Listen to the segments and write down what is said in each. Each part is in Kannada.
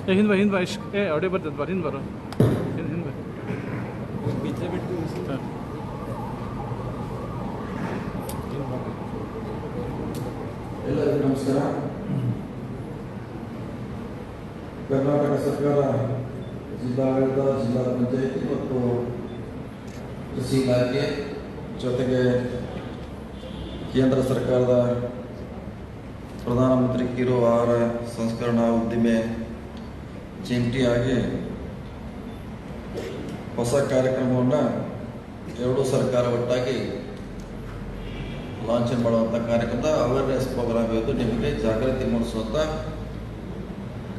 ಹಿಂದೆ ಬಾ ಇಷ್ಟು ಅವಡೆ ಬರ್ತದೆ ಬರ ಹಿಂದೆ ಬರೋ ಹಿಂದೆ ಬಿಚ್ಚೆ ಬಿಟ್ಟು ಎಲ್ಲರಿಗೂ ನಮಸ್ಕಾರ. ಕರ್ನಾಟಕ ಸರ್ಕಾರ ಜಿಲ್ಲಾಡಳಿತ, ಜಿಲ್ಲಾ ಪಂಚಾಯಿತಿ ಮತ್ತು ಕೃಷಿ ಇಲಾಖೆ ಜೊತೆಗೆ ಕೇಂದ್ರ ಸರ್ಕಾರದ ಪ್ರಧಾನಮಂತ್ರಿ ಕಿರು ಆಹಾರ ಸಂಸ್ಕರಣಾ ಉದ್ದಿಮೆ ಜಂಟಿಯಾಗಿ ಹೊಸ ಕಾರ್ಯಕ್ರಮವನ್ನು ಎರಡೂ ಸರ್ಕಾರ ಒಟ್ಟಾಗಿ ಲಾಂಚ್ ಮಾಡುವಂಥ ಕಾರ್ಯಕ್ರಮದ ಅವೇರ್ನೆಸ್ ಪ್ರೋಗ್ರಾಮ್ ಇವತ್ತು ನಿಮಗೆ ಜಾಗೃತಿ ಮೂಡಿಸುವಂಥ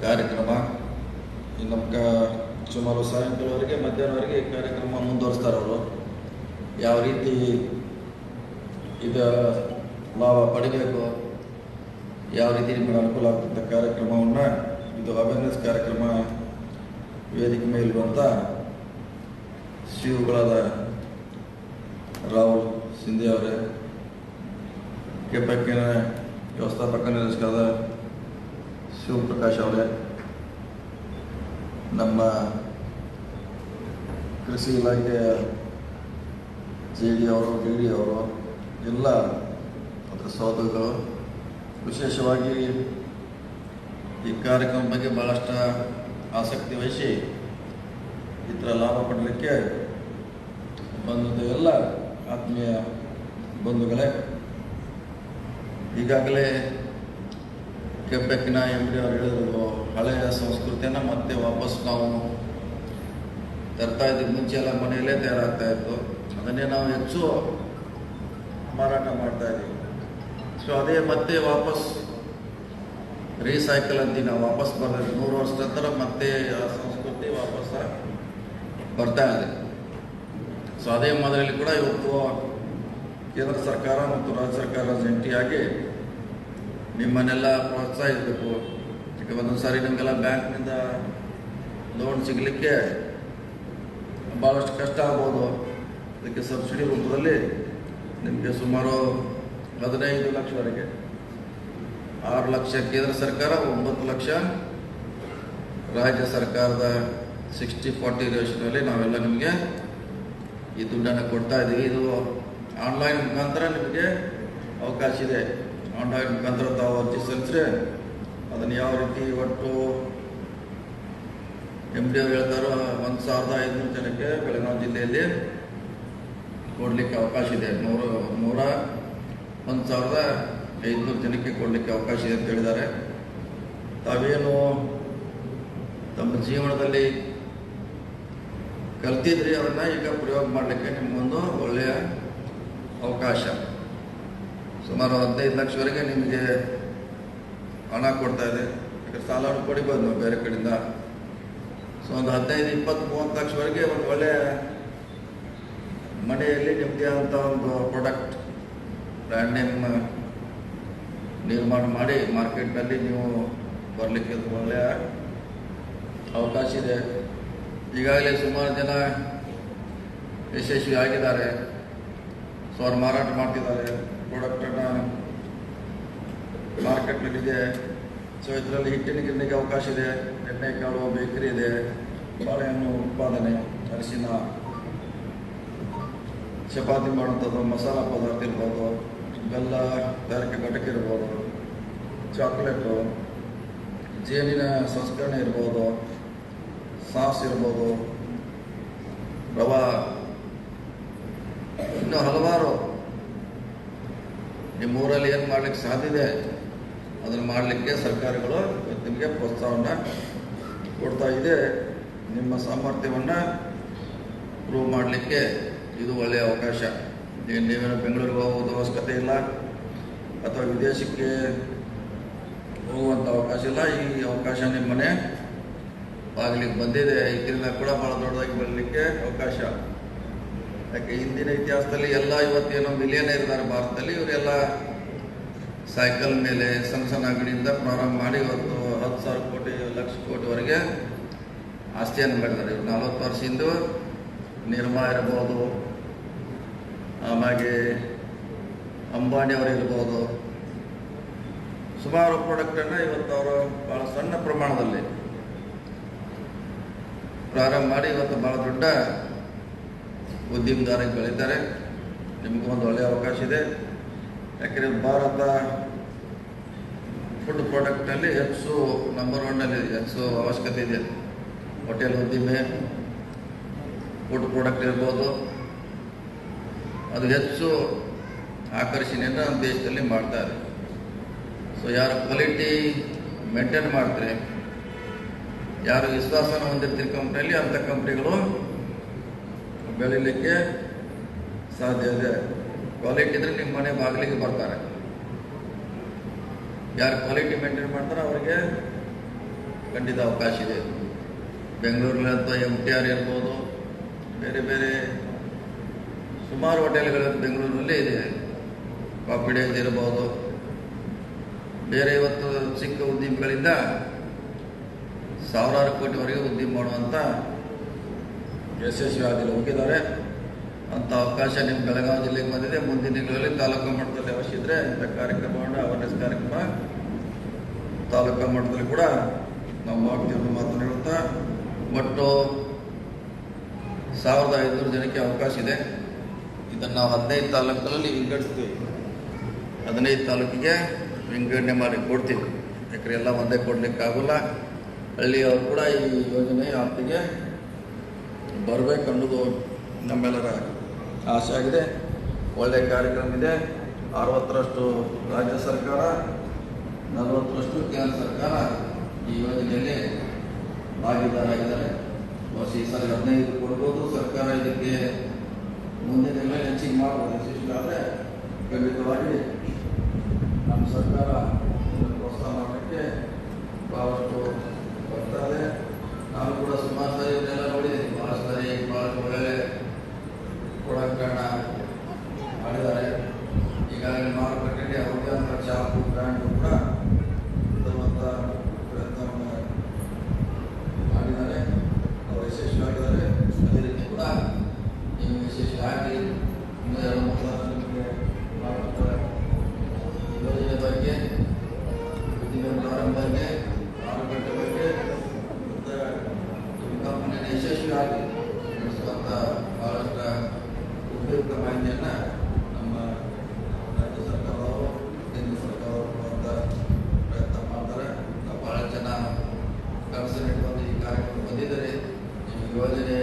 ಕಾರ್ಯಕ್ರಮ. ನಮ್ಗೆ ಸುಮಾರು ಸಾಯಂಕಾಲವರೆಗೆ ಮಧ್ಯಾಹ್ನವರೆಗೆ ಈ ಕಾರ್ಯಕ್ರಮ ಮುಂದುವರಿಸ್ತಾರೆ ಅವರು. ಯಾವ ರೀತಿ ಇದು ಲಾಭ ಪಡಿಬೇಕು, ಯಾವ ರೀತಿ ನಿಮಗೆ ಅನುಕೂಲ ಆಗ್ತಂಥ ಕಾರ್ಯಕ್ರಮವನ್ನು ಇದು ಅವೇರ್ನೆಸ್ ಕಾರ್ಯಕ್ರಮ ವೇದಿಕೆ ಮೇಲಿರುವಂಥ ಶಿವಗಳಾದ ರಾಹುಲ್ ಸಿಂಧೆ ಅವರೇ, ಕೆಪೆಕ್ಕಿನ ವ್ಯವಸ್ಥಾಪಕ ನಿರ್ದೇಶಕರಾದ ಶಿವಪ್ರಕಾಶ್ ಅವರೇ, ನಮ್ಮ ಕೃಷಿ ಇಲಾಖೆಯ JD ಅವರು, DD ಅವರು ಎಲ್ಲ ಅದರ ಸಹೋದರರು, ವಿಶೇಷವಾಗಿ ಈ ಕಾರ್ಯಕ್ರಮ ಬಗ್ಗೆ ಭಾಳಷ್ಟು ಆಸಕ್ತಿ ವಹಿಸಿ ಈ ಥರ ಲಾಭ ಪಡಲಿಕ್ಕೆ ಬಂದದ್ದು ಎಲ್ಲ ಆತ್ಮೀಯ ಬಂಧುಗಳೇ, ಈಗಾಗಲೇ ಕೆಂಪೆಕ್ಕಿನ MD ಅವರು ಹೇಳಿದ್ರು, ಹಳೆಯ ಸಂಸ್ಕೃತಿಯನ್ನು ಮತ್ತೆ ವಾಪಸ್ ನಾವು ತರ್ತಾ ಇದ್ದೀವಿ. ಮುಂಚೆ ಎಲ್ಲ ಮನೆಯಲ್ಲೇ ತಯಾರಾಗ್ತಾ ಇತ್ತು, ಅದನ್ನೇ ನಾವು ಹೆಚ್ಚು ಮಾರಾಟ ಮಾಡ್ತಾ ಇದ್ದೀವಿ. ಸೊ ಅದೇ ಮತ್ತೆ ವಾಪಸ್ ರೀಸೈಕಲ್ ಅಂತೀವಿ ನಾವು, ವಾಪಸ್ ಬರ್ತಾ 100 ವರ್ಷದ ನಂತರ ಮತ್ತೆ ಆ ಸಂಸ್ಕೃತಿ ವಾಪಸ್ ಬರ್ತಾ ಇದೆ. ಸೊ ಅದೇ ಮಾದರಿಯಲ್ಲಿ ಕೂಡ ಇವತ್ತು ಕೇಂದ್ರ ಸರ್ಕಾರ ಮತ್ತು ರಾಜ್ಯ ಸರ್ಕಾರ ಜಂಟಿಯಾಗಿ ನಿಮ್ಮನ್ನೆಲ್ಲ ಪ್ರೋತ್ಸಾಹಿಸಬೇಕು. ಈಗ ಒಂದೊಂದು ಸಾರಿ ನಿಮಗೆಲ್ಲ ಬ್ಯಾಂಕ್ನಿಂದ ಲೋನ್ ಸಿಗಲಿಕ್ಕೆ ಭಾಳಷ್ಟು ಕಷ್ಟ ಆಗ್ಬೋದು. ಅದಕ್ಕೆ ಸಬ್ಸಿಡಿ ರೂಪದಲ್ಲಿ ನಿಮಗೆ ಸುಮಾರು 15 ಲಕ್ಷವರೆಗೆ, 6 ಲಕ್ಷ ಕೇಂದ್ರ ಸರ್ಕಾರ, 9 ಲಕ್ಷ ರಾಜ್ಯ ಸರ್ಕಾರದ 60-40 ರೇಷನಲ್ಲಿ ನಾವೆಲ್ಲ ನಿಮಗೆ ಈ ದುಡ್ಡನ್ನು ಕೊಡ್ತಾ ಇದ್ದೀವಿ. ಇದು ಆನ್ಲೈನ್ ಮುಖಾಂತರ ನಿಮಗೆ ಅವಕಾಶ ಇದೆ. ಆನ್ಲೈನ್ ಮುಖಾಂತರ ತಾವು ಅರ್ಜಿ ಸಲ್ಲಿಸಿದ್ರೆ ಅದನ್ನು ಯಾವ ರೀತಿ ಒಟ್ಟು MD ಅವರು ಹೇಳ್ತಾರೋ 1500 ಜನಕ್ಕೆ ಬೆಳಗಾವಿ ಜಿಲ್ಲೆಯಲ್ಲಿ ಕೊಡಲಿಕ್ಕೆ ಅವಕಾಶ ಇದೆ. 1,500 ಜನಕ್ಕೆ ಕೊಡಲಿಕ್ಕೆ ಅವಕಾಶ ಇದೆ ಅಂತ ಹೇಳಿದ್ದಾರೆ. ತಾವೇನು ತಮ್ಮ ಜೀವನದಲ್ಲಿ ಕಲ್ತಿದ್ರಿ ಅದನ್ನು ಈಗ ಪ್ರಯೋಗ ಮಾಡಲಿಕ್ಕೆ ನಿಮಗೊಂದು ಒಳ್ಳೆಯ ಅವಕಾಶ. ಸುಮಾರು 15 ಲಕ್ಷವರೆಗೆ ನಿಮಗೆ ಹಣ ಕೊಡ್ತಾ ಇದೆ. ಯಾಕಂದ್ರೆ ಸಾಲವನ್ನು ಪಡಿಬೋದು ನಾವು ಬೇರೆ ಕಡೆಯಿಂದ. ಸೊ ಒಂದು 15, 20, 30 ಲಕ್ಷವರೆಗೆ ಒಂದು ಒಳ್ಳೆಯ ಮನೆಯಲ್ಲಿ ನಿಮ್ಮದೇ ಆದಂಥ ಒಂದು ಪ್ರಾಡಕ್ಟ್, ಬ್ರ್ಯಾಂಡ್ ನೇಮ್ ನಿರ್ಮಾಣ ಮಾಡಿ ಮಾರ್ಕೆಟ್ನಲ್ಲಿ ನೀವು ಬರಲಿಕ್ಕೆ ಒಳ್ಳೆಯ ಅವಕಾಶ ಇದೆ. ಈಗಾಗಲೇ ಸುಮಾರು ಜನ ಯಶಸ್ವಿ ಆಗಿದ್ದಾರೆ. ಸೊ ಅವ್ರು ಮಾರಾಟ ಮಾಡ್ತಿದ್ದಾರೆ, ಪ್ರಾಡಕ್ಟನ್ನು ಮಾರ್ಕೆಟ್ನಲ್ಲಿದೆ. ಸೊ ಇದರಲ್ಲಿ ಹಿಟ್ಟಿನ ಗಿರಣಿಗೆ ಅವಕಾಶ ಇದೆ, ಎಣ್ಣೆ ಕಾಳು ಬೇಕರಿ ಇದೆ, ಬಾಳೆಹಣ್ಣು ಉತ್ಪಾದನೆ, ಅರಿಶಿನ, ಚಪಾತಿ ಮಾಡುವಂಥದ್ದು, ಮಸಾಲ ಪದಾರ್ಥ ಇರ್ಬೋದು, ಬೆಲ್ಲ ತಯಾರಿಕೆ ಘಟಕ ಇರ್ಬೋದು, ಚಾಕ್ಲೇಟು, ಜೇನಿನ ಸಂಸ್ಕರಣೆ ಇರ್ಬೋದು, ಸಾಸ್ ಇರ್ಬೋದು, ರವಾ, ಇನ್ನು ಹಲವಾರು ನಿಮ್ಮೂರಲ್ಲಿ ಏನು ಮಾಡಲಿಕ್ಕೆ ಸಾಧ್ಯ ಇದೆ ಅದನ್ನು ಮಾಡಲಿಕ್ಕೆ ಸರ್ಕಾರಗಳು ನಿಮಗೆ ಪ್ರೋತ್ಸಾಹವನ್ನು ಕೊಡ್ತಾ ಇದೆ. ನಿಮ್ಮ ಸಾಮರ್ಥ್ಯವನ್ನು ಪ್ರೂವ್ ಮಾಡಲಿಕ್ಕೆ ಇದು ಒಳ್ಳೆಯ ಅವಕಾಶ. ನೀವೇನು ಬೆಂಗಳೂರಿಗೆ ಹೋಗೋದು ಅವಶ್ಯಕತೆ ಇಲ್ಲ, ಅಥವಾ ವಿದೇಶಕ್ಕೆ ಹೋಗುವಂಥ ಅವಕಾಶ ಇಲ್ಲ. ಈ ಅವಕಾಶ ನಿಮ್ಮ ಮನೆ ಬಾಗಿಲಿಗೆ ಬಂದಿದೆ. ಇದರಿಂದ ಕೂಡ ಭಾಳ ದೊಡ್ಡದಾಗಿ ಬರಲಿಕ್ಕೆ ಅವಕಾಶ. ಯಾಕೆ ಹಿಂದಿನ ಇತಿಹಾಸದಲ್ಲಿ ಎಲ್ಲ ಇವತ್ತೇನೋ ಮಿಲಿಯನೇರ್ ಇದ್ದಾರೆ ಭಾರತದಲ್ಲಿ, ಇವರೆಲ್ಲ ಸೈಕಲ್ ಮೇಲೆ ಸಣ್ಣ ಸಣ್ಣ ಅಂಗಡಿಯಿಂದ ಪ್ರಾರಂಭ ಮಾಡಿ ಇವತ್ತು 10,000 ಕೋಟಿ, ಲಕ್ಷ ಕೋಟಿವರೆಗೆ ಆಸ್ತಿಯನ್ನು ಮಾಡಿದ್ದಾರೆ. ಇವರು 40 ವರ್ಷದಿಂದ ನಿರ್ಮಾ ಇರ್ಬೋದು, ಆಮೇಲೆ ಅಂಬಾನಿಯವರು ಇರ್ಬೋದು, ಸುಮಾರು ಪ್ರಾಡಕ್ಟನ್ನು ಇವತ್ತು ಅವರು ಭಾಳ ಸಣ್ಣ ಪ್ರಮಾಣದಲ್ಲಿ ಪ್ರಾರಂಭ ಮಾಡಿ ಇವತ್ತು ಭಾಳ ದೊಡ್ಡ ಉದ್ಯಮದಾರರಿಗೆ ಬೆಳೀತಾರೆ. ನಿಮಗೂ ಒಂದು ಒಳ್ಳೆಯ ಅವಕಾಶ ಇದೆ. ಯಾಕೆಂದರೆ ಭಾರತ ಫುಡ್ ಪ್ರಾಡಕ್ಟ್ನಲ್ಲಿ ಹೆಚ್ಚು ನಂಬರ್ 1ನಲ್ಲಿ ಹೆಚ್ಚು ಅವಶ್ಯಕತೆ ಇದೆ. ಹೋಟೆಲ್ ಉದ್ದಿಮೆ, ಫುಡ್ ಪ್ರಾಡಕ್ಟ್ ಇರ್ಬೋದು, ಅದು ಹೆಚ್ಚು ಆಕರ್ಷಣೆಯನ್ನು ನಮ್ಮ ದೇಶದಲ್ಲಿ ಮಾಡ್ತಾರೆ. ಸೊ ಯಾರು ಕ್ವಾಲಿಟಿ ಮೇಂಟೈನ್ ಮಾಡ್ತಾರೆ, ಯಾರು ವಿಶ್ವಾಸನ ಹೊಂದಿರ್ತೀರಿ ಕಂಪ್ನಿಯಲ್ಲಿ, ಅಂಥ ಕಂಪ್ನಿಗಳು ಬೆಳೀಲಿಕ್ಕೆ ಸಾಧ್ಯ ಇದೆ. ಕ್ವಾಲಿಟಿ ಇದ್ರೆ ನಿಮ್ಮ ಮನೆ ಬಾಗಿಲಿಗೆ ಬರ್ತಾರೆ. ಯಾರು ಕ್ವಾಲಿಟಿ ಮೇಂಟೈನ್ ಮಾಡ್ತಾರೋ ಅವರಿಗೆ ಖಂಡಿತ ಅವಕಾಶ ಇದೆ. ಬೆಂಗಳೂರಲ್ಲಿ ಅಥವಾ MTR ಇರ್ಬೋದು, ಬೇರೆ ಬೇರೆ ಸುಮಾರು ಹೋಟೆಲ್ಗಳು ಬೆಂಗಳೂರಿನಲ್ಲೇ ಇದೆ. ಕಾಫಿ ಡೇಸ್ ಇರ್ಬೋದು, ಬೇರೆ ಇವತ್ತು ಚಿಕ್ಕ ಉದ್ಯಮಿಗಳಿಂದ ಸಾವಿರಾರು ಕೋಟಿವರೆಗೆ ಉದ್ಯಮ ಮಾಡುವಂಥ ಯಶಸ್ವಿ ಆದಿಲ್ಲ ಹೋಗಿದ್ದಾರೆ. ಅಂಥ ಅವಕಾಶ ನಿಮ್ಮ ಬೆಳಗಾವಿ ಜಿಲ್ಲೆಗೆ ಬಂದಿದೆ. ಮುಂದಿನ ದಿನಗಳಲ್ಲಿ ತಾಲೂಕು ಮಟ್ಟದಲ್ಲಿ ಅವಶ್ಯ ಇದ್ದರೆ ಇಂಥ ಕಾರ್ಯಕ್ರಮವನ್ನು, ಅವೇರ್ನೆಸ್ ಕಾರ್ಯಕ್ರಮ ತಾಲೂಕು ಮಟ್ಟದಲ್ಲಿ ಕೂಡ ನಾವು ಮಾಡ್ತೀವಿ ಮಾತು ಹೇಳುತ್ತಾ, ಒಟ್ಟು 1500 ಜನಕ್ಕೆ ಅವಕಾಶ ಇದೆ. ಇದನ್ನು ನಾವು 15 ತಾಲೂಕುಗಳಲ್ಲಿ ವಿಂಗಡಿಸ್ತೀವಿ. 15 ತಾಲೂಕಿಗೆ ವಿಂಗಡಣೆ ಮಾಡಿ ಕೊಡ್ತೀವಿ. ಯಾಕಂದರೆ ಎಲ್ಲ ಒಂದೇ ಕೊಡಲಿಕ್ಕಾಗಲ್ಲ. ಹಳ್ಳಿಯವರು ಕೂಡ ಈ ಯೋಜನೆ ವ್ಯಾಪ್ತಿಗೆ ಬರಬೇಕನ್ನೋದು ನಮ್ಮೆಲ್ಲರ ಆಸೆ ಆಗಿದೆ. ಒಳ್ಳೆಯ ಕಾರ್ಯಕ್ರಮ ಇದೆ. 60ರಷ್ಟು ರಾಜ್ಯ ಸರ್ಕಾರ, 40ರಷ್ಟು ಕೇಂದ್ರ ಸರ್ಕಾರ ಈ ಯೋಜನೆಯಲ್ಲಿ ಭಾಗಿದಾರಾಗಿದ್ದಾರೆ. ಈ ಸಲ 15 ಕೊಡ್ಬೋದು. ಸರ್ಕಾರ ಇದಕ್ಕೆ ಮುಂದಿನ ದಿನಗಳಲ್ಲಿ ಹೆಚ್ಚಿಗೆ ಮಾಡ್ಬೋದು. ಯಶಸ್ವಿಯಾದರೆ ಖಂಡಿತವಾಗಿ ನಮ್ಮ ಸರ್ಕಾರ ಪ್ರೋತ್ಸಾಹ ಮಾಡೋಕ್ಕೆ ಭಾಳಷ್ಟು ಬರ್ತಾರೆ. ನಾನು ಕೂಡ ಸುಮಾರು ಸಾರಿ ಇದನ್ನೆಲ್ಲ ನೋಡಿದ್ದೀನಿ. ಭಾಳ ಸಾರಿ ಭಾಳಷ್ಟು ಒಳ್ಳೆ ಪ್ರಾಡಕ್ಟ್ಗಳನ್ನ ಮಾಡಿದ್ದಾರೆ. ಈಗಾಗಲೇ ಮಾರುಕಟ್ಟೆಯಲ್ಲಿ ಅವ್ರದ್ದೇ ಅಂತ ಚಾಪು ಬ್ರ್ಯಾಂಡು ಕೂಡ ಉತ್ತಮವಾದ ಪ್ರಯತ್ನವನ್ನು ಮಾಡಿದ್ದಾರೆ. ಅವರು ಯಶಸ್ವಿಯಾಗಿದ್ದಾರೆ. ಅದೇ ರೀತಿ ಕೂಡ ನೀವು ಯಶಸ್ವಿ ಆಗಿ ಇನ್ನೂ 2-3 ವರ್ಷ ನಿಮಗೆ ಮಾಡುತ್ತಾರೆ. ಯೋಜನೆ ಬಗ್ಗೆ, ಉದ್ದಿಮೆ ಪ್ರಾರಂಭ ಬಗ್ಗೆ, ಮಾರುಕಟ್ಟೆ ಬಗ್ಗೆ ಮತ್ತು ನಿಮ್ಮ ಕಂಪನಿಯನ್ನು ಯಶಸ್ವಿಯಾಗಿ ನಡೆಸುವಂಥ ಭಾಳಷ್ಟು ಉಪಯುಕ್ತ ಮಾಹಿತಿಯನ್ನು ನಮ್ಮ ರಾಜ್ಯ ಸರ್ಕಾರದವರು, ಕೇಂದ್ರ ಸರ್ಕಾರದವರು ಕೊಡುವಂಥ ಪ್ರಯತ್ನ ಮಾಡ್ತಾರೆ. ನಾವು ಭಾಳ ಜನ ಕನಸನ್ನು ಇಟ್ಕೊಂಡು ಈ ಕಾರ್ಯಕ್ರಮ ಬಂದಿದ್ದಾರೆ. ಈ ಯೋಜನೆ